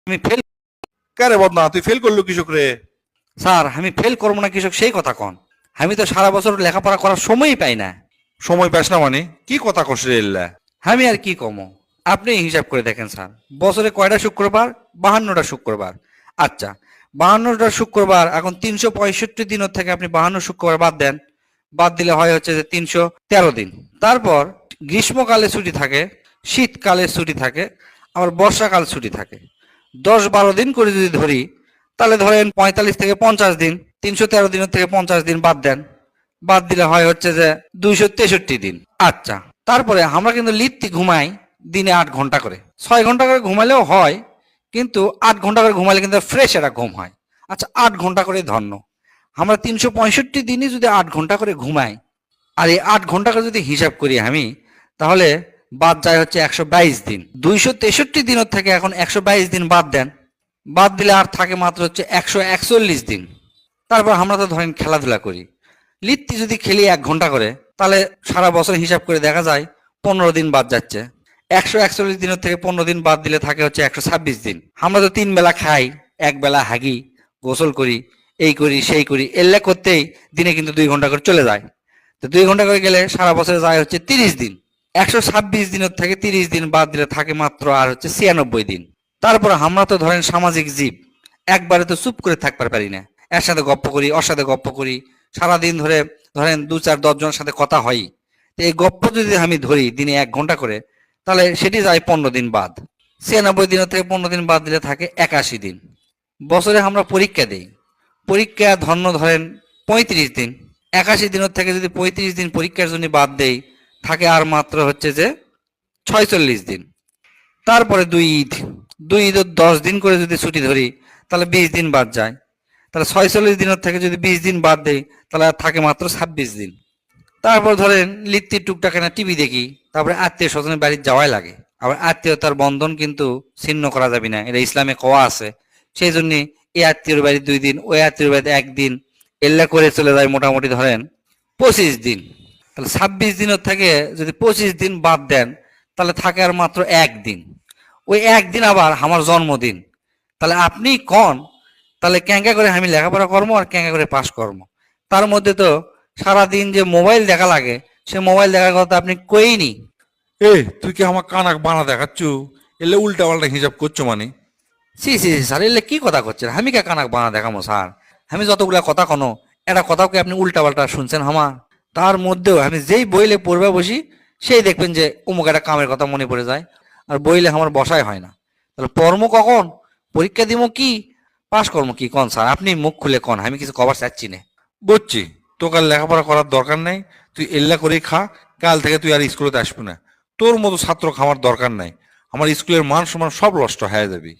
আমি ফেল। কারে বদনা তুই ফেল করলো কৃষক রে? স্যার আমি ফেল করবো না কৃষক সেই কথা কন? আমি তো সারা বছর লেখাপড়া করার সময়ই পাই না। সময় পাস না মানে কি কথা কস রে এল্লা? আমি আর কি কমো, আপনি হিসাব করে দেখেন স্যার, বছরে কয়টা শুক্রবার? 52টা শুক্রবার। আচ্ছা, 52টা শুক্রবার, এখন 365 দিনের থেকে আপনি 52 শুক্রবার বাদ দেন, বাদ দিলে হয় হচ্ছে যে 313 দিন। তারপর গ্রীষ্মকালে ছুটি থাকে, শীতকালে ছুটি থাকে, আবার বর্ষাকাল ছুটি থাকে। 10-12 দিন করে যদি ধরি, তাহলে ধরেন 45 থেকে 50 দিন। 313 দিনের থেকে 50 দিন বাদ দেন, বাদ দিলে হয় হচ্ছে যে 263 দিন। আচ্ছা, তারপরে আমরা কিন্তু লিত্তি ঘুমাই দিনে 8 ঘন্টা করে। 6 ঘন্টা করে ঘুমালেও হয়, কিন্তু 8 ঘন্টা করে ঘুমালে কিন্তু ফ্রেশ একটা ঘুম হয়। আচ্ছা, 8 ঘন্টা করে ধন্য, আমরা 365 দিনই যদি 8 ঘন্টা করে ঘুমাই, আর এই 8 ঘন্টা করে যদি হিসাব করি আমি, তাহলে বাদ যায় হচ্ছে 122 দিন। 263 দিনের থেকে এখন 122 দিন বাদ দেন, বাদ দিলে আর থাকে মাত্র হচ্ছে 141 দিন। তারপর আমরা তো ধরেন খেলাধুলা করি, লিত্তি যদি খেলি 1 ঘন্টা করে, তাহলে সারা বছর হিসাব করে দেখা যায় 15 দিন বাদ যাচ্ছে। 141 দিনের থেকে 15 দিন বাদ দিলে থাকে হচ্ছে 126 দিন। আমরা তো 3 বেলা খাই, 1 বেলা হাগি, গোসল করি, এই করি সেই করি, এল্লা করতেই দিনে কিন্তু 2 ঘন্টা করে চলে যায়। তো 2 ঘন্টা করে গেলে সারা বছরে যায় হচ্ছে 30 দিন। 126 দিনের থেকে 30 দিন বাদ দিলে থাকে মাত্র আর হচ্ছে 96 দিন। তারপর আমরা তো ধরেন সামাজিক জীব, একবারে তো চুপ করে থাকতে পারি না, এর সাথে গপ্প করি, ওর সাথে গপ্প করি, সারাদিন ধরে ধরেন 2-4-10 জনের সাথে কথা হয়। তো এই গপ্প যদি আমি ধরি দিনে 1 ঘন্টা করে, তাহলে সেটি যায় 15 দিন বাদ। 96 দিনের থেকে 15 দিন বাদ দিলে থাকে 81 দিন। বছরে আমরা পরীক্ষা দিই, পরীক্ষা ধন্য ধরেন 35 দিন। 81 দিনের থেকে যদি 35 দিন পরীক্ষার জন্য বাদ দেই, থাকে আর মাত্র হচ্ছে যে 46 দিন। তারপরে 2 ঈদ, 2 ঈদের 10 দিন করে যদি ছুটি ধরি, তাহলে 20 দিন বাদ যায়। তাহলে 46 দিনের থেকে যদি 20 দিন বাদ দেই, তাহলে আর থাকে মাত্র 26 দিন। তারপর ধরেন লিত্তি টুকটাক না টিভি দেখি, তারপরে আত্মীয় স্বজনের বাড়ি যাওয়াই লাগে। আবার আত্মীয়তার বন্ধন কিন্তু ছিন্ন করা যাবে না, এটা ইসলামে কওয়া আছে। সেই জন্য এই আত্মীয়র বাড়ি 2 দিন, ওই আত্মীয়র বাড়িতে 1 দিন, এল্লা করে চলে যায় মোটামুটি ধরেন 25 দিন। তাহলে 26 দিনের থেকে যদি 25 দিন বাদ দেন, তাহলে থাকে আর মাত্র 1 দিন। ওই 1 দিন আবার আমার জন্মদিন। তাহলে আপনি কন, তাহলে ক্যাঙ্গা করে আমি লেখাপড়া করবো আর ক্যাঙ্গা করে পাস করবো? তার মধ্যে তো সারাদিন যে মোবাইল দেখা লাগে, সে মোবাইল দেখার কথা আপনি কইনি। এ তুই কি আমার কানাক বানা দেখাচ্ছু? এলে উল্টা পাল্টা হিসাব করছো মানে? সি সি সি, স্যার এলে কি কথা করছেন? আমি কে কানাক বানা দেখামো স্যার? আমি যতগুলা কথা কোনো, এটা কথাও কি আপনি উল্টা পাল্টা শুনছেন আমার? তার মধ্যেও আমি যেই বইলে পড়বে বসি, সেই দেখবেন যে অমুক একটা কামের কথা মনে পড়ে যায়, আর বইলে আমার বসাই হয় না। তাহলে পড়মো কখন, পরীক্ষা দিব কি, পাস করবো কি? কোন স্যার, আপনি মুখ খুলে কোন, আমি কিছু কবার চাচ্ছি না। বুঝছি, তোকে আর লেখাপড়া করার দরকার নাই। তুই এল্লা করেই খা, কাল থেকে তুই আর স্কুলে আসবি না। তোর মতো ছাত্র খাওয়ার দরকার নাই। আমার স্কুলের মান সম্মান সব নষ্ট হয়ে যাবে।